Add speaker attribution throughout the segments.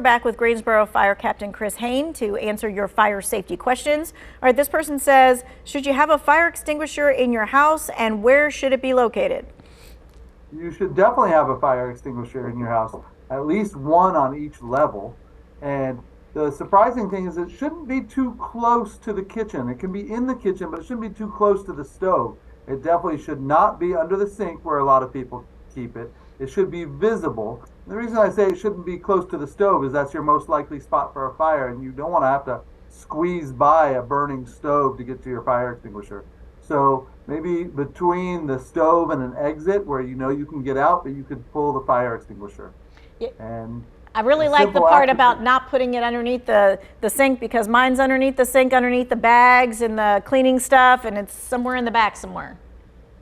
Speaker 1: we're back with Greensboro Fire Captain Chris Heyn to answer your fire safety questions. All right, this person says, should you have a fire extinguisher in your house, and where should it be located?
Speaker 2: You should definitely have a fire extinguisher in your house, at least one on each level. And the surprising thing is it shouldn't be too close to the kitchen. It can be in the kitchen, but it shouldn't be too close to the stove. It definitely should not be under the sink where a lot of people keep it. It should be visible. The reason I say it shouldn't be close to the stove is that's your most likely spot for a fire, and you don't want to have to squeeze by a burning stove to get to your fire extinguisher. So maybe between the stove and an exit where you know you can get out, but you could pull the fire extinguisher.
Speaker 1: Yeah.
Speaker 2: And
Speaker 1: I really like the part about not putting it underneath the sink, because mine's underneath the sink, underneath the bags and the cleaning stuff, and it's somewhere in the back somewhere.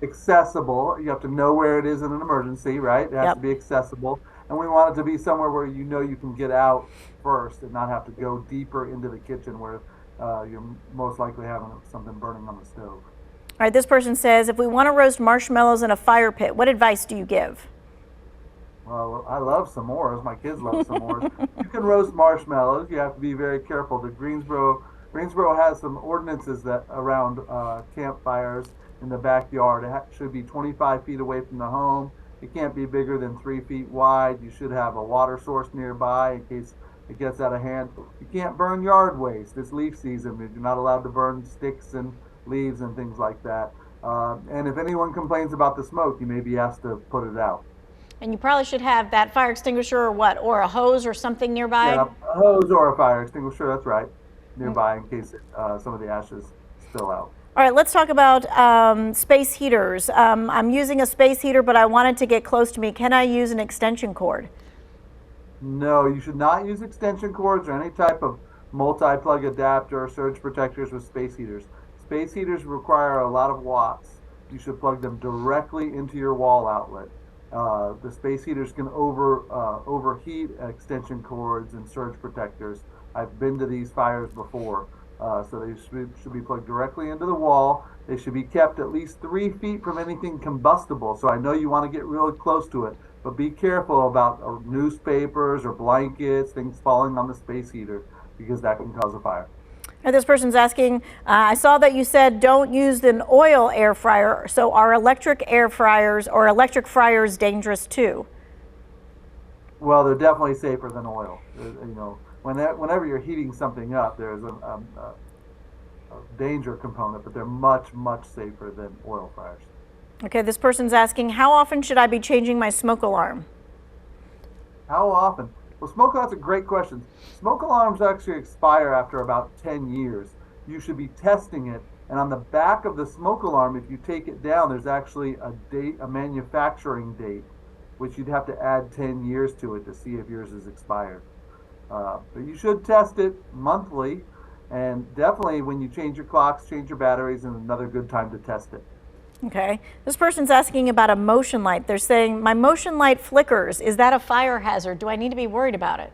Speaker 2: Accessible. You have to know where it is in an emergency, right? It has to be accessible. And we want it to be somewhere where you know you can get out first and not have to go deeper into the kitchen where you're most likely having something burning on the stove.
Speaker 1: All right, this person says, if we want to roast marshmallows in a fire pit, what advice do you give?
Speaker 2: Well, I love s'mores. My kids love s'mores. You can roast marshmallows. You have to be very careful. The Greensboro has some ordinances that around campfires in the backyard. It should be 25 feet away from the home. It can't be bigger than 3 feet wide. You should have a water source nearby in case it gets out of hand. You can't burn yard waste. It's leaf season. You're not allowed to burn sticks and leaves and things like that. And if anyone complains about the smoke, you may be asked to put it out.
Speaker 1: And you probably should have that fire extinguisher or what? Or a hose or something nearby?
Speaker 2: Yeah, a hose or a fire extinguisher, that's right, nearby in case some of the ashes spill out.
Speaker 1: All right, let's talk about space heaters. I'm using a space heater, but I want it to get close to me. Can I use an extension cord?
Speaker 2: No, you should not use extension cords or any type of multi-plug adapter or surge protectors with space heaters. Space heaters require a lot of watts. You should plug them directly into your wall outlet. The space heaters can overheat extension cords and surge protectors. I've been to these fires before. So they should be plugged directly into the wall. They should be kept at least 3 feet from anything combustible. So I know you want to get really close to it, but be careful about newspapers or blankets, things falling on the space heater, because that can cause a fire.
Speaker 1: And this person's asking, I saw that you said don't use an oil air fryer. So are electric air fryers or electric fryers dangerous too?
Speaker 2: Well, they're definitely safer than oil. You know, whenever you're heating something up, there's a danger component, but they're much, much safer than oil fryers.
Speaker 1: Okay, this person's asking, how often should I be changing my smoke alarm?
Speaker 2: How often? Well, that's a great question. Smoke alarms actually expire after about 10 years. You should be testing it, and on the back of the smoke alarm, if you take it down, there's actually a manufacturing date, which you'd have to add 10 years to it to see if yours is expired. But you should test it monthly, and definitely when you change your clocks, change your batteries, and another good time to test it.
Speaker 1: Okay. This person's asking about a motion light. They're saying, my motion light flickers. Is that a fire hazard? Do I need to be worried about it?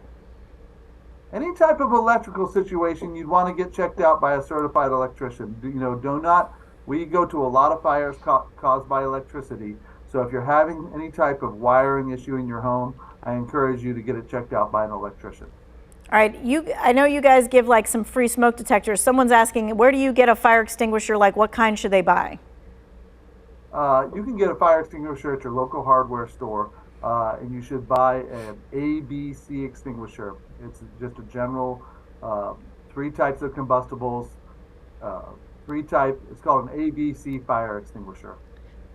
Speaker 2: Any type of electrical situation, you'd want to get checked out by a certified electrician. We go to a lot of fires caused by electricity. So if you're having any type of wiring issue in your home, I encourage you to get it checked out by an electrician.
Speaker 1: All right, I know you guys give like some free smoke detectors. Someone's asking, where do you get a fire extinguisher? Like, what kind should they buy?
Speaker 2: You can get a fire extinguisher at your local hardware store, and you should buy an ABC extinguisher. It's just a general 3 types of combustibles, it's called an ABC fire extinguisher.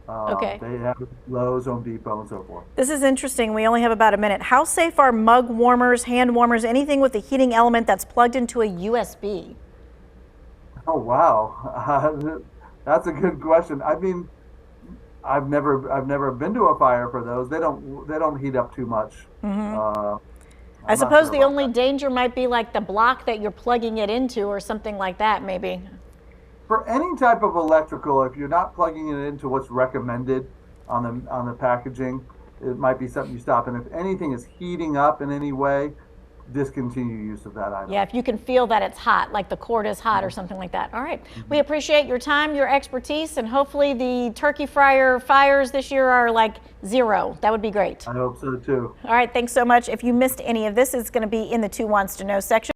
Speaker 1: Okay.
Speaker 2: They have Lowe's, Home Depot, and so forth.
Speaker 1: This is interesting. We only have about a minute. How safe are mug warmers, hand warmers, anything with a heating element that's plugged into a USB?
Speaker 2: Oh, wow. That's a good question. I mean, I've never been to a fire for those. They don't heat up too much.
Speaker 1: Mm-hmm. I suppose the only danger might be like the block that you're plugging it into or something like that, maybe.
Speaker 2: For any type of electrical, if you're not plugging it into what's recommended on the packaging, it might be something you stop. And if anything is heating up in any way, discontinue use of that item.
Speaker 1: Yeah, if you can feel that it's hot, like the cord is hot or something like that. All right. We appreciate your time, your expertise, and hopefully the turkey fryer fires this year are like 0. That would be great.
Speaker 2: I hope so too.
Speaker 1: All right. Thanks so much. If you missed any of this, it's going to be in the Two Wants to Know section.